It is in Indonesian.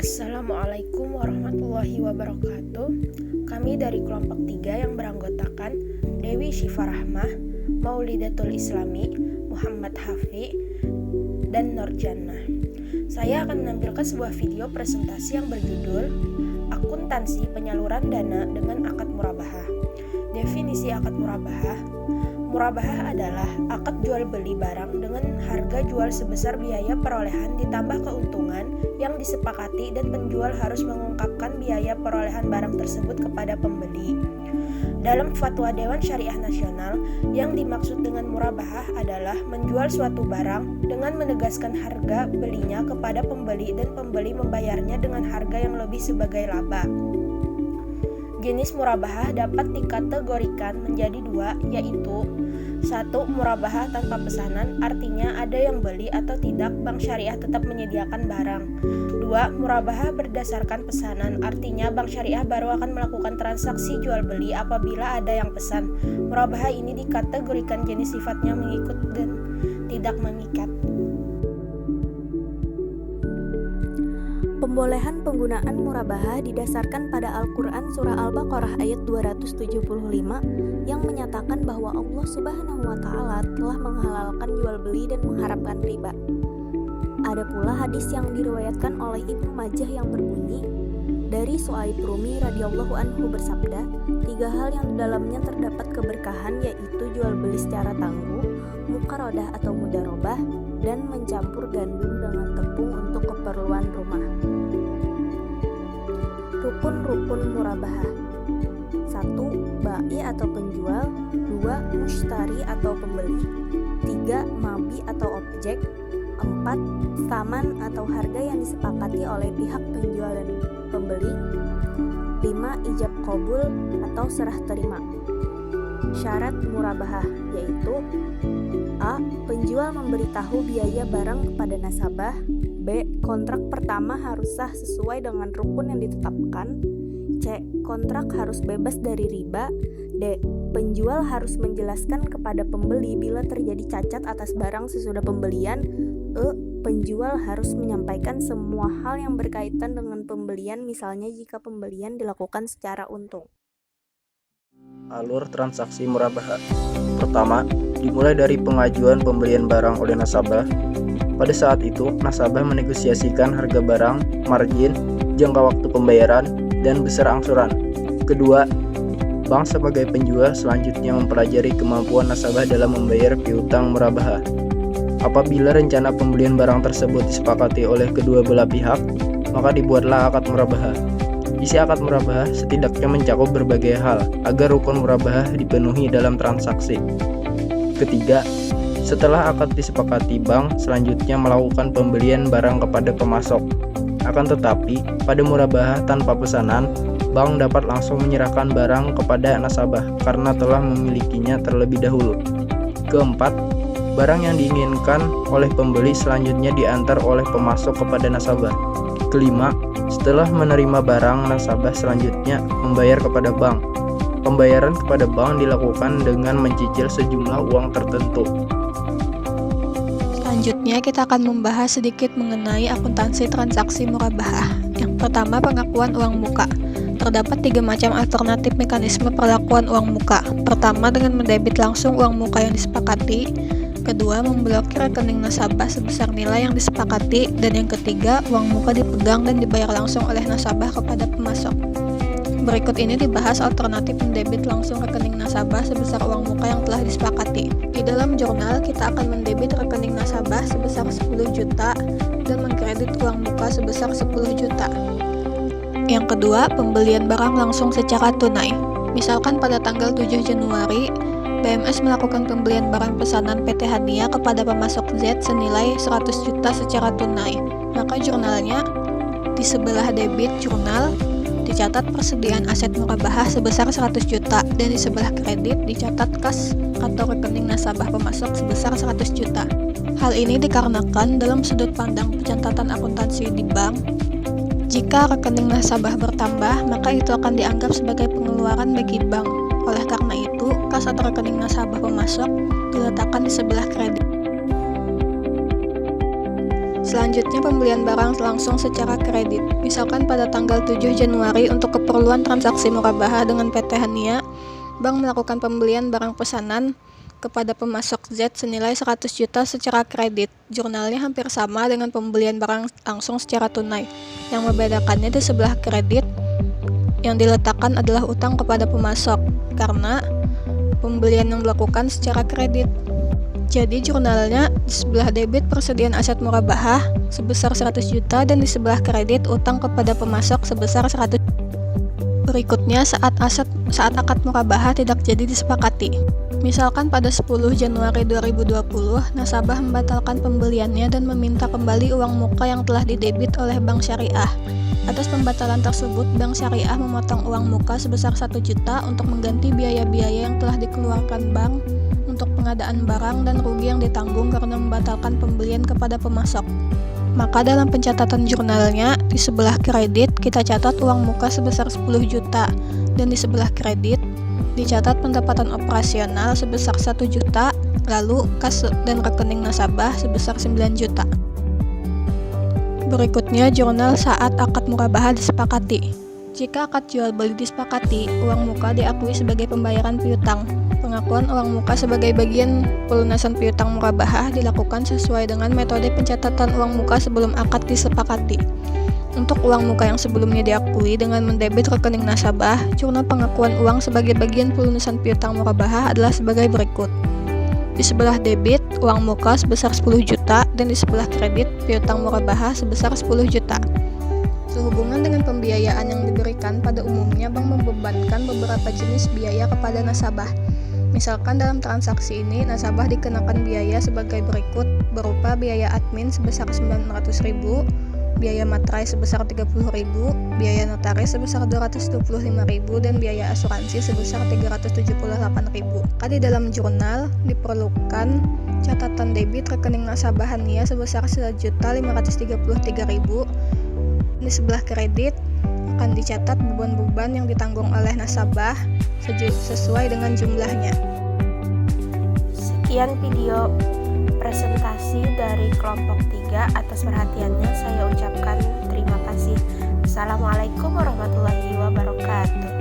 Assalamualaikum warahmatullahi wabarakatuh. Kami dari kelompok 3 yang beranggotakan Dewi Syifa Rahmah, Maulidatul Islami, Muhammad Hafi, dan Nurjannah. Saya akan menampilkan sebuah video presentasi yang berjudul Akuntansi Penyaluran Dana dengan Akad Murabahah. Definisi akad murabahah. Murabahah adalah akad jual beli barang dengan harga jual sebesar biaya perolehan ditambah keuntungan yang disepakati dan penjual harus mengungkapkan biaya perolehan barang tersebut kepada pembeli. Dalam Fatwa Dewan Syariah Nasional, yang dimaksud dengan murabahah adalah menjual suatu barang dengan menegaskan harga belinya kepada pembeli dan pembeli membayarnya dengan harga yang lebih sebagai laba. Jenis murabahah dapat dikategorikan menjadi dua, yaitu 1. Murabahah tanpa pesanan, artinya ada yang beli atau tidak, bank syariah tetap menyediakan barang. 2. Murabahah berdasarkan pesanan, artinya bank syariah baru akan melakukan transaksi jual beli apabila ada yang pesan. Murabahah ini dikategorikan jenis sifatnya mengikut dan tidak mengikat. Pembolehan penggunaan murabahah didasarkan pada Al-Quran Surah Al-Baqarah ayat 275 yang menyatakan bahwa Allah Subhanahu wa Ta'ala telah menghalalkan jual beli dan mengharamkan riba. Ada pula hadis yang diriwayatkan oleh Ibnu Majah yang berbunyi, dari Su'aib Rumi radhiyallahu anhu bersabda, 3 hal yang di dalamnya terdapat keberkahan, yaitu jual beli secara tangguh, muqaradah atau mudarobah, dan mencampur gandum dengan tepung untuk keperluan rumah. Rukun-rukun murabahah. 1. Bai atau penjual. 2. Mushtari atau pembeli. 3. Mabi atau objek. 4. Saman atau harga yang disepakati oleh pihak penjual dan pembeli. 5. Ijab qabul atau serah terima. Syarat murabahah yaitu A. Penjual memberitahu biaya barang kepada nasabah. B. Kontrak pertama harus sah sesuai dengan rukun yang ditetapkan. C. Kontrak harus bebas dari riba. D. Penjual harus menjelaskan kepada pembeli bila terjadi cacat atas barang sesudah pembelian. E. Penjual harus menyampaikan semua hal yang berkaitan dengan pembelian, misalnya jika pembelian dilakukan secara untung. Alur transaksi murabahah. Pertama, dimulai dari pengajuan pembelian barang oleh nasabah. Pada saat itu, nasabah menegosiasikan harga barang, margin, jangka waktu pembayaran, dan besar angsuran. Kedua, bank sebagai penjual selanjutnya mempelajari kemampuan nasabah dalam membayar piutang murabahah. Apabila rencana pembelian barang tersebut disepakati oleh kedua belah pihak, maka dibuatlah akad murabahah. Isi akad murabahah setidaknya mencakup berbagai hal agar rukun murabahah dipenuhi dalam transaksi. Ketiga, setelah akad disepakati, bank selanjutnya melakukan pembelian barang kepada pemasok. Akan tetapi, pada murabahah tanpa pesanan, bank dapat langsung menyerahkan barang kepada nasabah karena telah memilikinya terlebih dahulu. Keempat, barang yang diinginkan oleh pembeli selanjutnya diantar oleh pemasok kepada nasabah. Kelima, setelah menerima barang, nasabah selanjutnya membayar kepada bank. Pembayaran kepada bank dilakukan dengan mencicil sejumlah uang tertentu. Selanjutnya kita akan membahas sedikit mengenai akuntansi transaksi murabahah. Yang pertama, pengakuan uang muka. Terdapat 3 macam alternatif mekanisme perlakuan uang muka. Pertama, dengan mendebit langsung uang muka yang disepakati. Kedua, memblokir rekening nasabah sebesar nilai yang disepakati. Dan yang ketiga, uang muka dipegang dan dibayar langsung oleh nasabah kepada pemasok. Berikut ini dibahas alternatif mendebit langsung rekening nasabah sebesar uang muka yang telah disepakati. Di dalam jurnal, kita akan mendebit rekening nasabah sebesar 10 juta dan mengkredit uang muka sebesar 10 juta. Yang kedua, pembelian barang langsung secara tunai. Misalkan pada tanggal 7 Januari, BMS melakukan pembelian barang pesanan PT Hania kepada pemasok Z senilai 100 juta secara tunai. Maka jurnalnya, di sebelah debit jurnal, dicatat persediaan aset murabahah sebesar 100 juta dan di sebelah kredit dicatat kas atau rekening nasabah pemasok sebesar 100 juta. Hal ini dikarenakan dalam sudut pandang pencatatan akuntansi di bank, jika rekening nasabah bertambah, maka itu akan dianggap sebagai pengeluaran bagi bank. Oleh karena itu, kas atau rekening nasabah pemasok diletakkan di sebelah kredit. Selanjutnya, pembelian barang langsung secara kredit. Misalkan pada tanggal 7 Januari untuk keperluan transaksi murabahah dengan PT Hania, bank melakukan pembelian barang pesanan kepada pemasok Z senilai 100 juta secara kredit. Jurnalnya hampir sama dengan pembelian barang langsung secara tunai. Yang membedakannya di sebelah kredit yang diletakkan adalah utang kepada pemasok, karena pembelian yang dilakukan secara kredit. Jadi jurnalnya di sebelah debit persediaan aset murabahah sebesar 100 juta dan di sebelah kredit utang kepada pemasok sebesar 100 juta. Berikutnya saat akad murabahah tidak jadi disepakati. Misalkan pada 10 Januari 2020 nasabah membatalkan pembeliannya dan meminta kembali uang muka yang telah didebit oleh bank syariah. Atas pembatalan tersebut, bank syariah memotong uang muka sebesar 1 juta untuk mengganti biaya-biaya yang telah dikeluarkan bank untuk pengadaan barang dan rugi yang ditanggung karena membatalkan pembelian kepada pemasok. Maka dalam pencatatan jurnalnya, di sebelah kredit kita catat uang muka sebesar 10 juta dan di sebelah kredit dicatat pendapatan operasional sebesar 1 juta, lalu kas dan rekening nasabah sebesar 9 juta. Berikutnya jurnal saat akad murabahah disepakati. Jika akad jual beli disepakati, uang muka diakui sebagai pembayaran piutang. Pengakuan uang muka sebagai bagian pelunasan piutang murabahah dilakukan sesuai dengan metode pencatatan uang muka sebelum akad disepakati. Untuk uang muka yang sebelumnya diakui dengan mendebit rekening nasabah, jurnal pengakuan uang sebagai bagian pelunasan piutang murabahah adalah sebagai berikut. Di sebelah debit, uang muka sebesar 10 juta dan di sebelah kredit, piutang murabahah sebesar 10 juta. Sehubungan dengan pembiayaan yang diberikan, pada umumnya bank membebankan beberapa jenis biaya kepada nasabah. Misalkan dalam transaksi ini, nasabah dikenakan biaya sebagai berikut, berupa biaya admin sebesar 900.000, biaya materai sebesar 30.000, biaya notaris sebesar 225.000, dan biaya asuransi sebesar 378.000. Di dalam jurnal diperlukan catatan debit rekening nasabah Hania sebesar 1.533.000. Di sebelah kredit akan dicatat beban-beban yang ditanggung oleh nasabah sesuai dengan jumlahnya. Sekian video presentasi dari kelompok 3. Atas perhatiannya saya ucapkan terima kasih. Assalamualaikum warahmatullahi wabarakatuh.